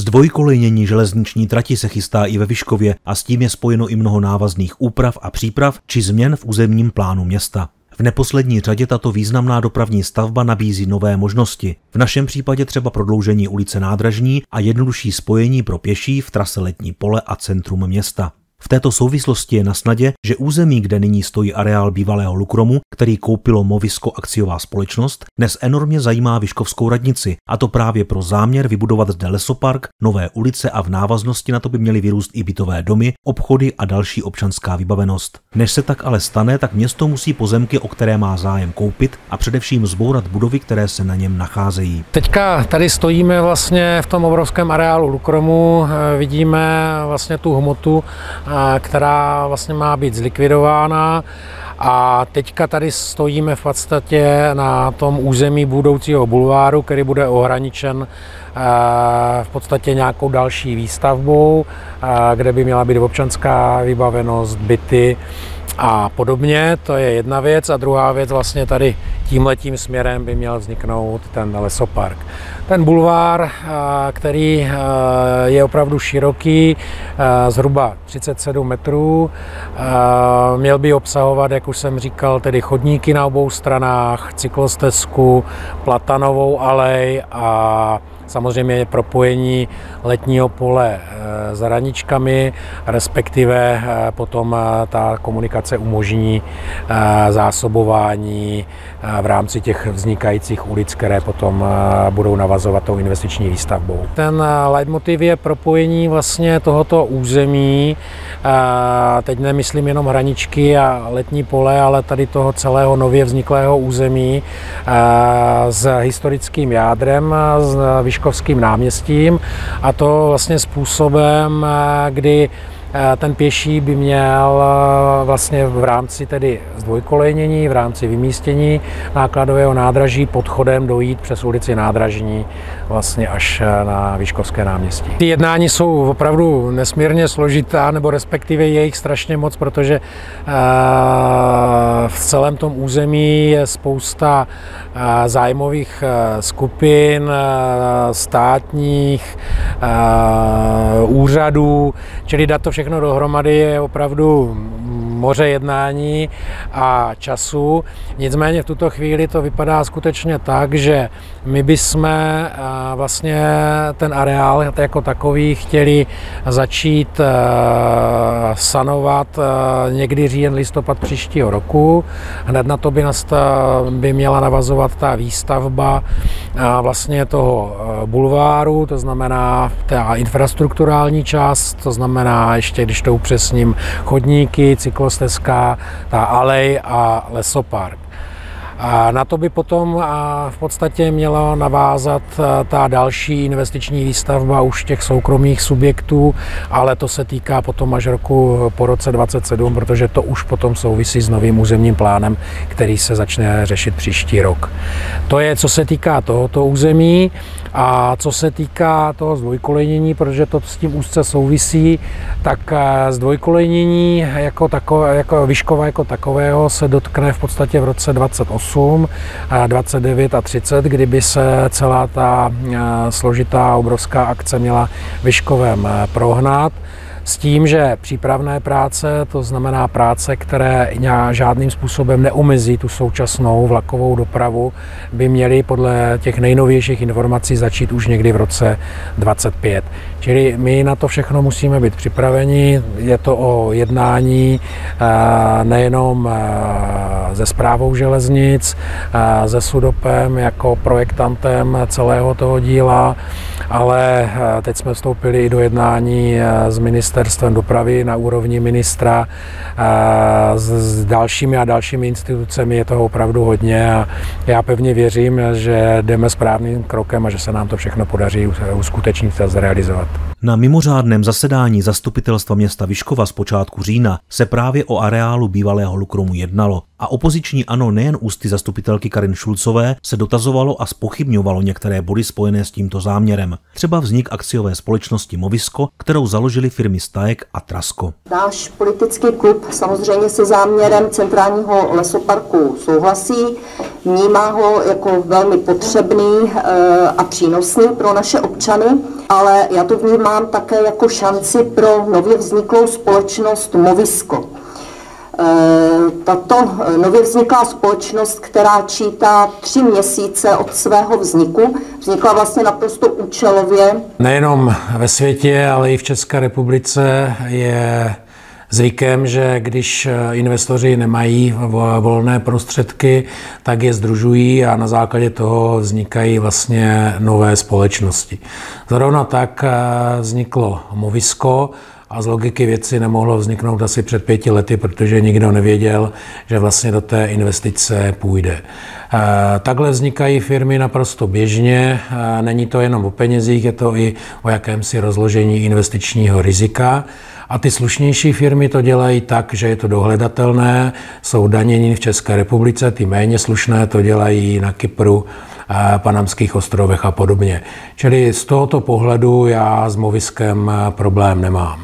Zdvojkolejnění železniční trati se chystá i ve Vyškově a s tím je spojeno i mnoho návazných úprav a příprav či změn v územním plánu města. V neposlední řadě tato významná dopravní stavba nabízí nové možnosti. V našem případě třeba prodloužení ulice Nádražní a jednodušší spojení pro pěší v trase Letní pole a centrum města. V této souvislosti je nasnadě, že území, kde nyní stojí areál bývalého Lukromu, který koupilo Movisko akciová společnost, dnes enormně zajímá vyškovskou radnici, a to právě pro záměr vybudovat zde lesopark, nové ulice a v návaznosti na to by měly vyrůst i bytové domy, obchody a další občanská vybavenost. Než se tak ale stane, tak město musí pozemky, o které má zájem, koupit a především zbourat budovy, které se na něm nacházejí. Teďka tady stojíme vlastně v tom obrovském areálu Lukromu, vidíme vlastně tu hmotu, která vlastně má být zlikvidována, a teďka tady stojíme v podstatě na tom území budoucího bulváru, který bude ohraničen v podstatě nějakou další výstavbou, kde by měla být občanská vybavenost, byty a podobně. To je jedna věc. A druhá věc, vlastně tady tímhletím směrem by měl vzniknout ten lesopark. Ten bulvár, který je opravdu široký, zhruba 37 metrů, měl by obsahovat, jak už jsem říkal, tedy chodníky na obou stranách, cyklostezku, platanovou alej a samozřejmě propojení Letního pole s Hraničkami, respektive potom ta komunikace umožní zásobování v rámci těch vznikajících ulic, které potom budou navazovat tou investiční výstavbou. Ten leitmotiv je propojení vlastně tohoto území, teď nemyslím jenom Hraničky a Letní pole, ale tady toho celého nově vzniklého území s historickým jádrem, s Vyškovským náměstím, a to vlastně způsobem, kdy ten pěší by měl vlastně v rámci tedy zdvojkolejnění, v rámci vymístění nákladového nádraží podchodem dojít přes ulici Nádražní vlastně až na Vyškovské náměstí. Ty jednání jsou opravdu nesmírně složitá, nebo respektive je jich strašně moc, protože v celém tom území je spousta zájmových skupin, státních, úřadů, čili dát to všechno dohromady je opravdu moře jednání a času. Nicméně v tuto chvíli to vypadá skutečně tak, že my bychom vlastně ten areál jako takový chtěli začít sanovat někdy říjen, listopad příštího roku. Hned na to by měla navazovat ta výstavba vlastně toho bulváru, to znamená ta infrastrukturální část, to znamená ještě, když to upřesním, chodníky, cyklostezka, ta alej a lesopark. A na to by potom v podstatě měla navázat ta další investiční výstavba už těch soukromých subjektů, ale to se týká potom až roku po roce 2027, protože to už potom souvisí s novým územním plánem, který se začne řešit příští rok. To je, co se týká tohoto území. A co se týká toho zdvojkolejnění, protože to s tím úzce souvisí, tak zdvojkolejnění jako Vyškova jako takového se dotkne v podstatě v roce 28, 29 a 30, kdyby se celá ta složitá obrovská akce měla Vyškovem prohnat. S tím, že přípravné práce, to znamená práce, které žádným způsobem neomezí tu současnou vlakovou dopravu, by měly podle těch nejnovějších informací začít už někdy v roce 25. Čili my na to všechno musíme být připraveni. Je to o jednání nejenom se Správou železnic, se SUDOPem jako projektantem celého toho díla, ale teď jsme vstoupili i do jednání s Ministerstvem dopravy na úrovni ministra, s dalšími a dalšími institucemi. Je toho opravdu hodně a já pevně věřím, že jdeme správným krokem a že se nám to všechno podaří uskutečnit a zrealizovat. Na mimořádném zasedání zastupitelstva města Vyškova z počátku října se právě o areálu bývalého Lukromu jednalo. A opoziční ANO nejen ústy zastupitelky Karin Šulcové se dotazovalo a zpochybňovalo některé body spojené s tímto záměrem. Třeba vznik akciové společnosti Movisko, kterou založily firmy Stajek a Trasko. Náš politický klub samozřejmě se záměrem centrálního lesoparku souhlasí, vnímá ho jako velmi potřebný a přínosný pro naše občany, ale já to vnímám také jako šanci pro nově vzniklou společnost Movisko. Tato nově vzniklá společnost, která čítá 3 měsíce od svého vzniku, vznikla vlastně naprosto účelově. Nejenom ve světě, ale i v České republice je zvykem, že když investoři nemají volné prostředky, tak je sdružují a na základě toho vznikají vlastně nové společnosti. Zrovna tak vzniklo Movisko, a z logiky věci nemohlo vzniknout asi před 5 lety, protože nikdo nevěděl, že vlastně do té investice půjde. Takhle vznikají firmy naprosto běžně, není to jenom o penězích, je to i o jakémsi rozložení investičního rizika. A ty slušnější firmy to dělají tak, že je to dohledatelné, jsou daněni v České republice, ty méně slušné to dělají na Kypru, Panamských ostrovech a podobně. Čili z tohoto pohledu já s Moviskem problém nemám.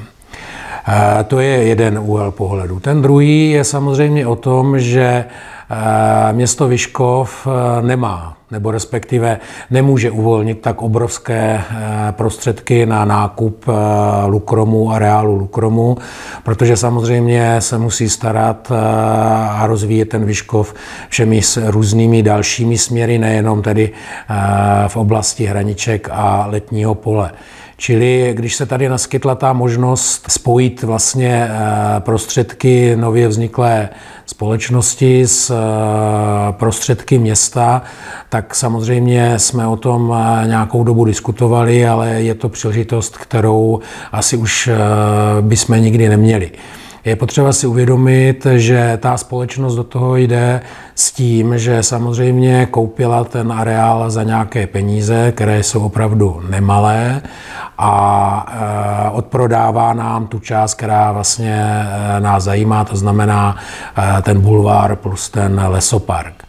To je jeden úhel pohledu. Ten druhý je samozřejmě o tom, že město Vyškov nemá, nebo respektive nemůže uvolnit tak obrovské prostředky na nákup Lukromu, areálu Lukromu, protože samozřejmě se musí starat a rozvíjet ten Vyškov všemi různými dalšími směry, nejenom tedy v oblasti Hraniček a Letního pole. Čili když se tady naskytla ta možnost spojit vlastně prostředky nově vzniklé společnosti s prostředky města, tak samozřejmě jsme o tom nějakou dobu diskutovali, ale je to příležitost, kterou asi už bychom nikdy neměli. Je potřeba si uvědomit, že ta společnost do toho jde s tím, že samozřejmě koupila ten areál za nějaké peníze, které jsou opravdu nemalé, a odprodává nám tu část, která vlastně nás zajímá, to znamená ten bulvár plus ten lesopark.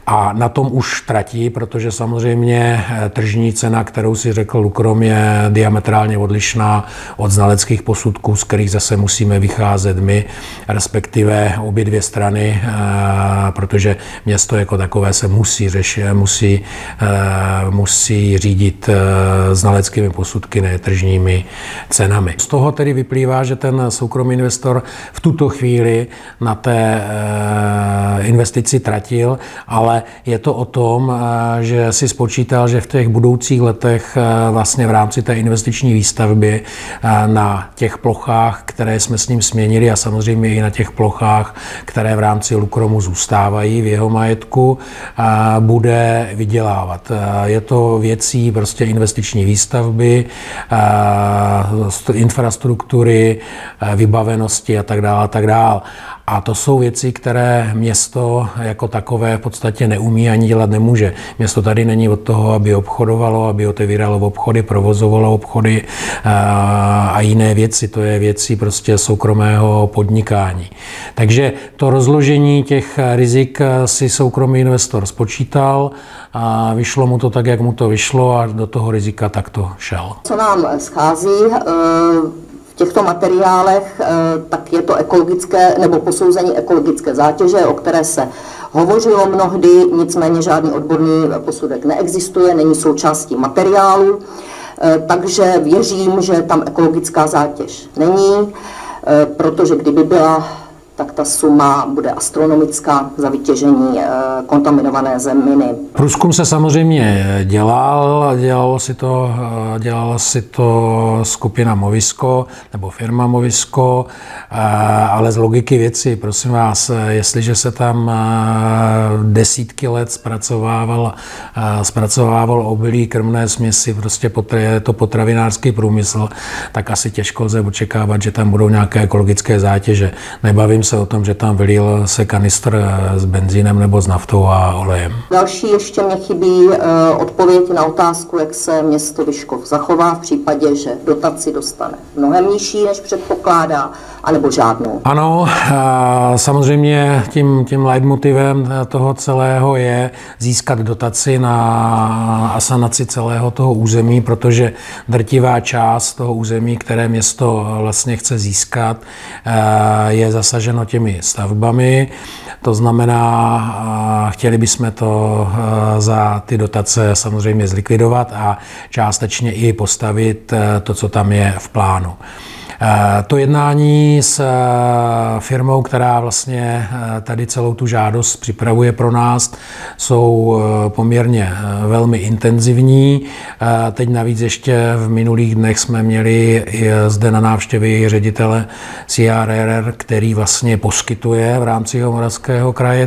A na tom už tratí, protože samozřejmě tržní cena, kterou si řekl Lukrom, je diametrálně odlišná od znaleckých posudků, z kterých zase musíme vycházet my, respektive obě dvě strany, protože město jako takové se musí řešit, musí řídit znaleckými posudky, ne tržními cenami. Z toho tedy vyplývá, že ten soukromý investor v tuto chvíli na té investici tratil, ale je to o tom, že si spočítal, že v těch budoucích letech vlastně v rámci té investiční výstavby na těch plochách, které jsme s ním směnili, a samozřejmě i na těch plochách, které v rámci Lukromu zůstávají v jeho majetku, bude vydělávat. Je to věcí prostě investiční výstavby, infrastruktury, vybavenosti a tak dále, a tak dále. A to jsou věci, které město jako takové v podstatě neumí ani dělat nemůže. Město tady není od toho, aby obchodovalo, aby otevíralo obchody, provozovalo obchody a jiné věci. To je věci prostě soukromého podnikání. Takže to rozložení těch rizik si soukromý investor spočítal a vyšlo mu to tak, jak mu to vyšlo, a do toho rizika takto šel. Co nám schází v těchto materiálech, tak je to ekologické nebo posouzení ekologické zátěže, o které se hovořilo mnohdy, nicméně žádný odborný posudek neexistuje, není součástí materiálu, takže věřím, že tam ekologická zátěž není, protože kdyby byla, tak ta suma bude astronomická za vytěžení kontaminované zeminy. Průzkum se samozřejmě dělala si to skupina Movisko nebo firma Movisko, ale z logiky věci, prosím vás, jestliže se tam desítky let zpracovával obilí, krmné směsi, prostě je to potravinářský průmysl, tak asi těžko lze očekávat, že tam budou nějaké ekologické zátěže. Nebavím se o tom, že tam vylil se kanistr s benzínem nebo s naftou a olejem. Další ještě mě chybí odpověď na otázku, jak se město Vyškov zachová v případě, že dotaci dostane mnohem nižší, než předpokládá, anebo žádnou? Ano, samozřejmě tím leitmotivem toho celého je získat dotaci na asanaci celého toho území, protože drtivá část toho území, které město vlastně chce získat, je zasaženo těmi stavbami. To znamená, chtěli bychom to za ty dotace samozřejmě zlikvidovat a částečně i postavit to, co tam je v plánu. To jednání s firmou, která vlastně tady celou tu žádost připravuje pro nás, jsou poměrně velmi intenzivní. Teď navíc ještě v minulých dnech jsme měli zde na návštěvě ředitele CRR, který vlastně poskytuje v rámci Jihomoravského kraje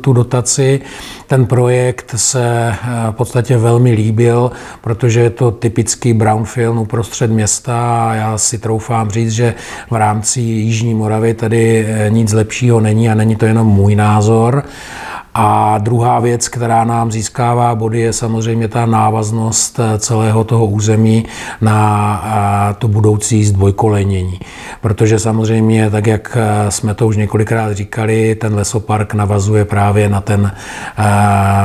tu dotaci. Ten projekt se v podstatě velmi líbil, protože je to typický brownfield uprostřed města a já si troufám říct, že v rámci Jižní Moravy tady nic lepšího není a není to jenom můj názor. A druhá věc, která nám získává body, je samozřejmě ta návaznost celého toho území na to budoucí zdvojkolejnění. Protože samozřejmě, tak jak jsme to už několikrát říkali, ten lesopark navazuje právě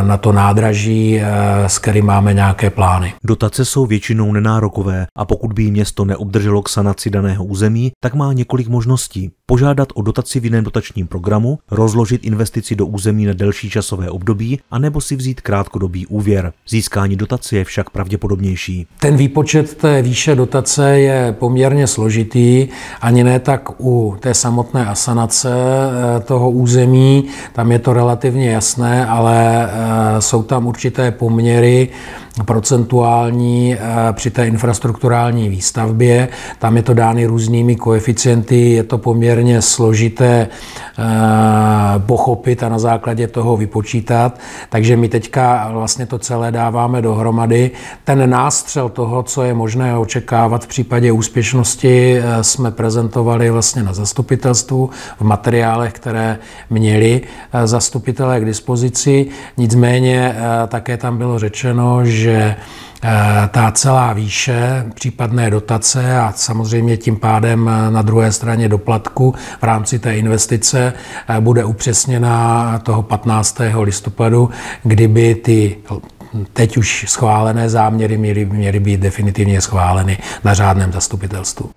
na to nádraží, s kterým máme nějaké plány. Dotace jsou většinou nenárokové a pokud by město neobdrželo k sanaci daného území, tak má několik možností. Požádat o dotaci v jiném dotačním programu, rozložit investici do území na delší časové období, anebo si vzít krátkodobý úvěr. Získání dotace je však pravděpodobnější. Ten výpočet té výše dotace je poměrně složitý, ani ne tak u té samotné asanace toho území, tam je to relativně jasné, ale jsou tam určité poměry procentuální při té infrastrukturální výstavbě. Tam je to dány různými koeficienty, je to poměrně složité pochopit a na základě toho vypočítat. Takže my teďka vlastně to celé dáváme dohromady. Ten nástřel toho, co je možné očekávat v případě úspěšnosti, jsme prezentovali vlastně na zastupitelstvu v materiálech, které měli zastupitelé k dispozici. Nicméně také tam bylo řečeno, že ta celá výše případné dotace a samozřejmě tím pádem na druhé straně doplatku v rámci té investice bude upřesněna toho 15. listopadu, kdyby ty teď už schválené záměry měly být definitivně schváleny na řádném zastupitelstvu.